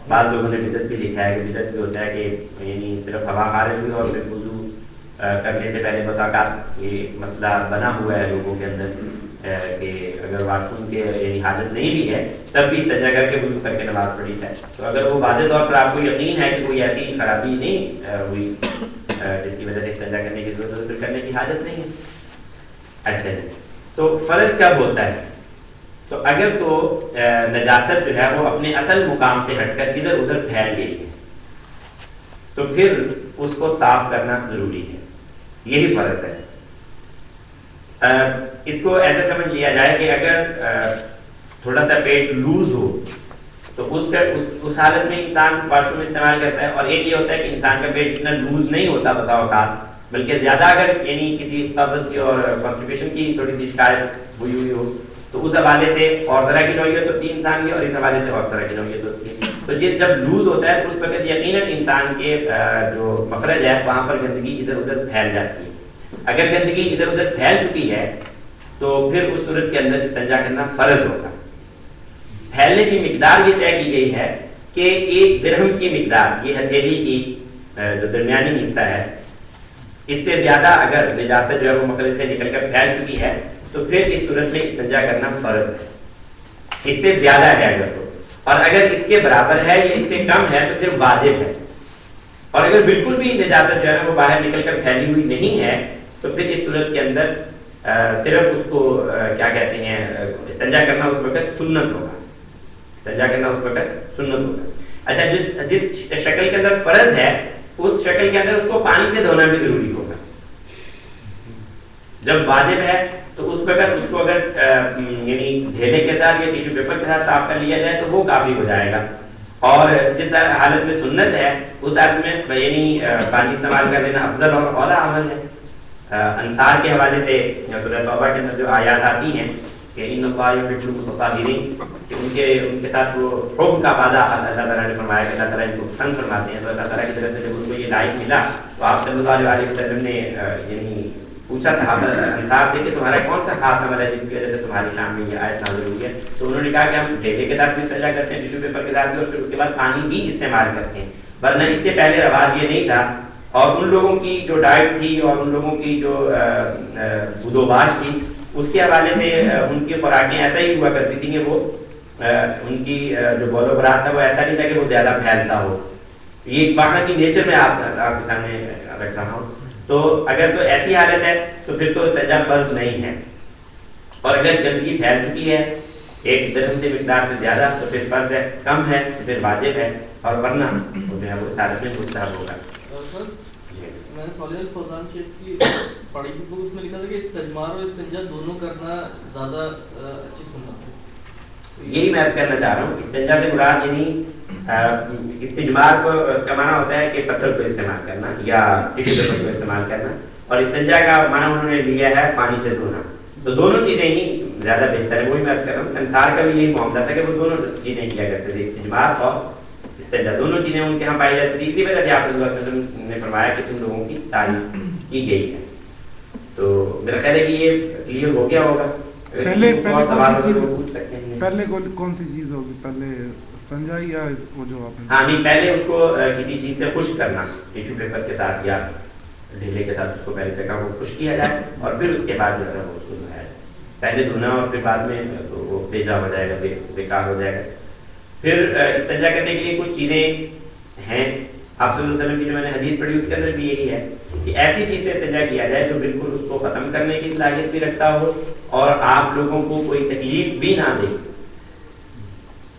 بعض لوگوں نے بدعت بھی لکھا ہے کہ بدعت بھی ہوتا ہے کہ یعنی صرف ہوا خارج ہوئی اور پھر وضو کرنے سے پہلے بسا اوقات یہ مسئلہ بنا ہوا ہے لوگوں کے اندر کہ اگر واش روم کے یعنی حاجت نہیں بھی ہے تب بھی استنجا کر کے وضو کر کے نماز پڑھی جائے. تو اگر وہ واضح طور پر آپ کو یقین ہے کہ کوئی ایسی خرابی نہیں ہوئی جس کی وجہ سے استنجا کرنے کی ضرورت ہے، کرنے کی حاجت نہیں ہے. اچھا جی، تو فرض کب ہوتا ہے؟ تو اگر تو نجاست جو ہے وہ اپنے اصل مقام سے ہٹ کر ادھر ادھر پھیل گئی ہے تو پھر اس کو صاف کرنا ضروری ہے، یہی فرض ہے. اس کو ایسا سمجھ لیا جائے کہ اگر تھوڑا سا پیٹ لوز ہو تو اس حالت میں انسان واش روم استعمال کرتا ہے. اور ایک یہ ہوتا ہے کہ انسان کا پیٹ اتنا لوز نہیں ہوتا بسا اوقات، بلکہ زیادہ اگر یعنی کسی قبض کی اور کانسٹیپیشن کی تھوڑی سی شکایت ہوئی ہو تو اس حوالے سے اور طرح کی نوعیت ہوتی ہے انسان کی، اور اس حوالے سے اور طرح کی نوعیت ہوتی ہے. تو جب لوز ہوتا ہے تو اس وقت یقیناً انسان کے جو مخرج ہے وہاں پر گندگی ادھر ادھر پھیل جاتی ہے. اگر گندگی ادھر ادھر پھیل چکی ہے تو پھر اس صورت کے اندر استنجا کرنا فرض ہوگا. پھیلنے کی مقدار یہ طے کی گئی ہے کہ 1 درہم کی مقدار، یہ ہتھیلی کی جو درمیانی حصہ ہے، اس سے زیادہ اگر نجاست جو ہے وہ مخرج سے نکل کر پھیل چکی ہے تو پھر اس صورت میں استنجا کرنا فرض ہے. اس سے زیادہ ہے اگر تو، اور اگر اس کے برابر ہے یا اس سے کم ہے تو پھر واجب ہے. اور اگر بالکل بھی نجاست جو ہے وہ باہر نکل کر پھیلی ہوئی نہیں ہے تو پھر اس صورت کے اندر صرف اس کو کیا کہتے ہیں استنجا کرنا اس وقت سنت ہوگا. استنجا کرنا اس وقت سنت ہوگا. اچھا، جس شکل کے اندر فرض ہے اس شکل کے اندر اس کو پانی سے دھونا بھی ضروری ہوگا. جب واجب ہے تو اس وقت اس کو اگر یعنی ڈھیلے کے ساتھ یا ٹیشو پیپر کے ساتھ صاف کر لیا جائے تو وہ کافی ہو جائے گا. اور جس حالت میں سنت ہے اس حالت میں یعنی پانی استعمال کر لینا افضل اور اعلیٰ عمل ہے. انصار کے حوالے سے سورہ توبہ کے اندر جو آیات آتی ہیں کہ ان اللہ یحب المطہرین، کہ ان کے ساتھ وہ حب کا وعدہ اللہ تعالیٰ نے فرمایا کہ اللہ تعالیٰ ان کو پسند فرماتے ہیں. تو اللہ تعالیٰ کی طرف سے جب ان کو یہ لائق ملا تو آپ صلی اللہ علیہ وسلم نے یعنی پوچھا صحابہ انصار سے کہ تمہارا کون سا خاص عمل ہے جس کی وجہ سے تمہاری شان میں یہ آیت نازل ہوئی ہے؟ تو انہوں نے کہا کہ ہم ڈھیلے کے ساتھ بھی استنجا کرتے ہیں، ٹیشو پیپر کے ساتھ بھی، اور پھر اس کے بعد پانی بھی استعمال کرتے ہیں. ورنہ اس سے پہلے رواج یہ نہیں تھا. اور ان لوگوں کی جو ڈائٹ تھی اور ان لوگوں کی جو بدوباش تھی اس کے حوالے سے ان کی خوراکیں ایسا ہی ہوا کرتی تھیں کہ وہ ان کی جو بول و برات تھا وہ ایسا نہیں تھا کہ وہ زیادہ پھیلتا ہو. یہ وہاں کی نیچر میں آپ کے سامنے رکھ رہا ہوں. تو اگر تو ایسی حالت ہے تو پھر تو استنجا فرض نہیں ہے. اور اگر گندگی پھیل چکی ہے 1 درہم سے مقدار سے زیادہ تو پھر فرض ہے، کم ہے تو پھر واجب ہے، اور ورنہ وہ جو ہے وہ اس حالت میں مستحب ہوگا. میں نے صالح فوزان شیخ کی پڑھی تھی بک، اس میں لکھا تھا کہ استجمار اور استنجا دونوں کرنا زیادہ اچھی سنت ہے. یہی میں عرض کرنا چاہ رہا ہوں. استنجا سے مراد یعنی استجمار کا معنی ہوتا ہے کہ پتھر کو استعمال کرنا یا ٹیشو پیپر کو استعمال کرنا، اور استنجا کا معنی انہوں نے لیا ہے پانی سے دھونا. تو دونوں چیزیں ہی زیادہ بہتر ہیں. وہی میں عرض کر رہا ہوں انصار کا بھی یہی معاملہ تھا کہ وہ دونوں چیزیں کیا کرتے تھے، استجمار اور استنجا دونوں چیزیں ان کے ہاں پائی جاتی تھی. اسی وجہ سے آپ صلی اللہ علیہ وسلم نے فرمایا کہ تم لوگوں کی تعریف کی گئی ہے. تو میرا خیال ہے کہ یہ کلیئر ہو گیا ہوگا. پہلے کون سی چیز ہوگی؟ پہلے استنجا یا وہ جو آپ نے؟ ہاں نہیں، پہلے اس کو کسی چیز سے خشک کرنا، ٹیشو پیپر کے ساتھ یا ڈھیلے کے ساتھ اس کو پہلے جگہ کو خشک کیا جائے اور پھر اس کے بعد جو ہے وہ اس کو دھویا جائے. پہلے دھونا اور پھر بعد میں وہ بھیجا ہو جائے گا, بیکار ہو جائے گا. پھر استنجا کرنے کے لیے کچھ چیزیں ہیں. آپ صلی اللہ علیہ وسلم کی جو میں نے حدیث پڑھی اس کے اندر بھی یہی ہے کہ ایسی چیز سے استنجا کیا جائے جو بالکل اس کو ختم کرنے کی صلاحیت بھی رکھتا ہو اور آپ لوگوں کو کوئی تکلیف بھی نہ دے.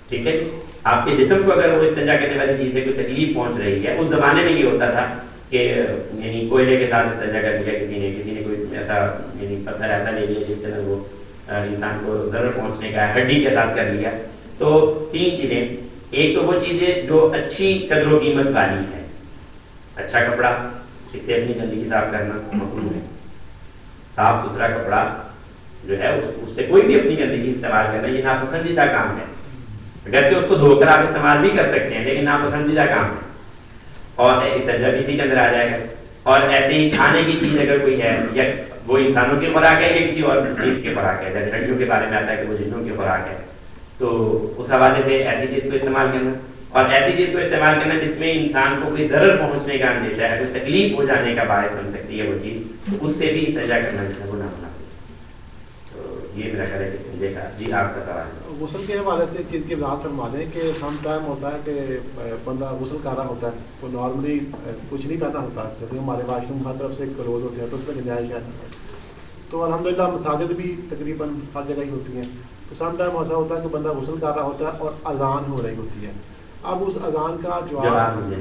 ٹھیک ہے, آپ کے جسم کو اگر وہ استنجا کرنے والی چیز سے کوئی تکلیف پہنچ رہی ہے. اس زمانے میں یہ ہوتا تھا کہ یعنی کوئلے کے ساتھ استنجا کر لیا کسی نے کوئی ایسا یعنی پتھر ایسا لے لیا جس کے اندر وہ انسان کو ضرر پہنچنے کا ہے, ہڈی کے ساتھ کر لیا. تو تین چیزیں, ایک تو وہ چیزیں جو اچھی قدر و قیمت والی ہے, اچھا کپڑا, اس سے اپنی گندگی صاف کرنا مقبول ہے. صاف ستھرا کپڑا جو ہے اس سے کوئی بھی اپنی گندگی استعمال کرنا یہ ناپسندیدہ کام ہے. اگرچہ اس کو دھو کر آپ استعمال بھی کر سکتے ہیں لیکن ناپسندیدہ کام ہے. اور استنجا بھی اسی کے اندر آ جائے گا. اور ایسے ہی کھانے کی چیز اگر کوئی ہے یا وہ انسانوں کی خوراک ہے یا کسی اور چیز کی خوراک ہے, جیسے ہڈیوں کے بارے میں آتا ہے کہ وہ جنوں کی خوراک ہے, تو اس حوالے سے ایسی چیز کو استعمال کرنا. اور ایسی چیز کو استعمال کرنا جس میں انسان کو کوئی ضرر پہنچنے کا اندیشہ ہے, کوئی تکلیف ہو جانے کا باعث بن سکتی ہے وہ چیز, تو اس سے بھی استنجا کرنا جو ہے وہ نامناسب. تو یہ میرا خیال ہے کہ استنجا کا. جی آپ کا سوال ہے. غسل کے حوالے سے ایک چیز کی وضاحت فرما دیں کہ سم ٹائم ہوتا ہے کہ بندہ غسل کر رہا ہوتا ہے تو نارملی کچھ نہیں پہنا ہوتا, جیسے ہمارے واش روم ہر طرف سے کلوز ہوتے ہیں تو اس میں گنجائش ہے. تو الحمدللہ مساجد بھی تقریباً ہر جگہ ہی ہوتی ہیں. تو سم ٹائم ایسا ہوتا ہے کہ بندہ غسل کر رہا ہوتا ہے اور اذان ہو رہی ہوتی ہے. اب اس اذان کا جواب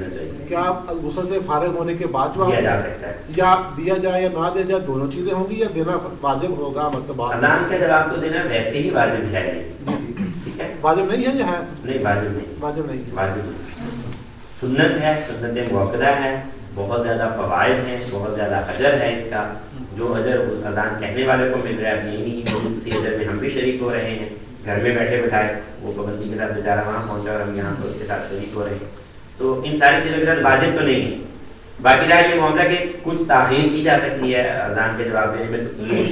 کیا غسل سے فارغ ہونے کے بعد جواب یا دیا جائے یا نہ دیا جائے, دونوں چیزیں ہوں گی یا دینا واجب ہوگا؟ مطلب اذان کا جواب تو دینا ویسے ہی واجب ہے. ٹھیک ہے, واجب نہیں ہے یہ ہے؟ نہیں واجب نہیں, واجب نہیں, واجب سنت ہے, سنت موقدہ ہے, بہت زیادہ فوائد ہیں, بہت زیادہ اجر ہے اس کا. جو اجر اذان کہنے والے کو مل رہا ہے اپنی نہیں, اسی اجر میں ہم بھی شریک ہو رہے ہیں. گھر میں بیٹھے بٹھائے وہ پابندی کے ساتھ بیچارہ وہاں پہنچا اور ہم یہاں پر اس کے ساتھ شریک ہو رہے ہیں. تو ان ساری چیزوں کے ساتھ واجب تو نہیں ہے. باقی رہا یہ معاملہ کہ کچھ تاخیر کی جا سکتی ہے اذان کے جواب دینے میں,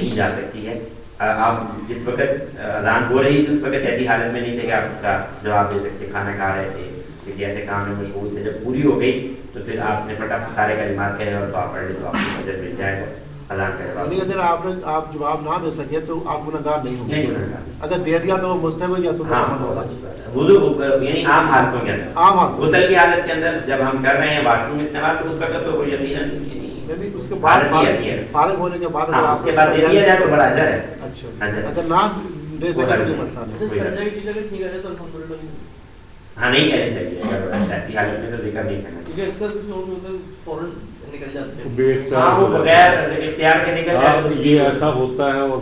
کی جا سکتی ہے. آپ جس وقت اذان ہو رہی تھی اس وقت ایسی حالت میں نہیں تھے کہ آپ اس کا جواب دے سکتے, کھانا کھا رہے تھے, کسی ایسے کام میں مشغول تھے. جب پوری ہو گئی تو پھر آپ نے فٹافٹ سارے کلمات کہے اور دعا پڑھ لی تو آپ کو اجر مل جائے گا. اذان کا جواب اگر آپ جواب نہ دے سکے تو آپ گنہگار نہیں ہوں گے. اگر دے دیا تو وہ مستحب یا سنت عمل ہوگا. وضو یعنی عام حالتوں کے اندر, عام حالت غسل کی حالت کے اندر جب ہم کر رہے ہیں واش روم استعمال تو اس وقت تو یقیناً اس کے بعد فارغ ہونے کے بعد اگر آپ کے بعد دے دیا جائے تو بڑا اجر ہے. اچھا, اگر نہ دے سکے تو مسئلہ نہیں. ہاں نہیں کہنا چاہیے, اگر ایسی حالت میں تو ذکر نہیں کرنا چاہیے کیونکہ اکثر کچھ لوگ ہوتے ہیں فوراً نکل جاتے ہیں. ہاں وہ بغیر اختیار کے نکل جاتے. یہ ایسا ہوتا ہے اور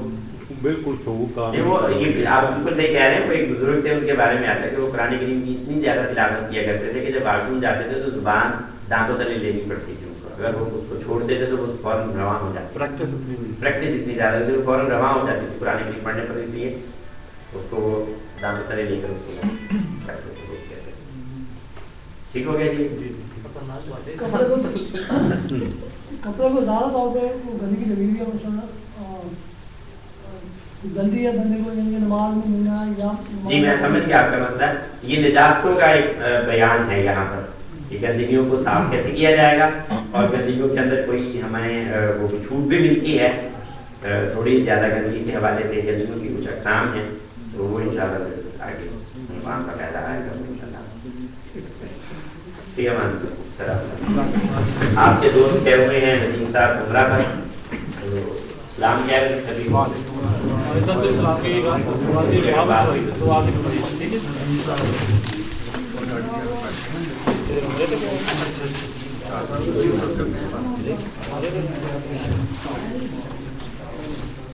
بالکل شعور کا وہ یہ آپ بالکل صحیح کہہ رہے ہیں. وہ ایک بزرگ تھے, ان کے بارے میں آتا ہے کہ وہ قرآن کریم کی اتنی زیادہ تلاوت کیا کرتے تھے کہ جب واش روم جاتے تھے تو زبان دانتوں تلے لینی پڑتی تھی ان کو. اگر وہ اس کو چھوڑتے تھے تو وہ فوراً رواں ہو جاتی. پریکٹس اتنی زیادہ تھی, وہ فوراً رواں ہو جاتی تھی قرآن کریم پڑھنے پر. اس لیے اس کو وہ دانتوں تلے لے کر اس کو ٹھیک ہو گیا. جی کپڑے کو زیادہ طور پہ گندگی لگی ہوئی ہے, مثلا جلدی ہے بندے کو نماز میں ملنا یا. جی میں سمجھ گیا آپ کا مسئلہ. یہ نجاستوں کا ایک بیان ہے یہاں پر کہ گندگیوں کو صاف کیسے کیا جائے گا, اور گندگیوں کے اندر کوئی ہمیں وہ چھوٹ بھی ملتی ہے تھوڑی زیادہ گندگی کے حوالے سے. گندگیوں کی کچھ اقسام ہیں تو وہ انشاءاللہ آگے مقام کا فائدہ آئے گا انشاءاللہ. ٹھیک ہے مان السلام. آپ کے دوست گئے ہوئے ہیں ندیم صاحب عمرہ پر, سلام کیا ہے سبھی کو. سلام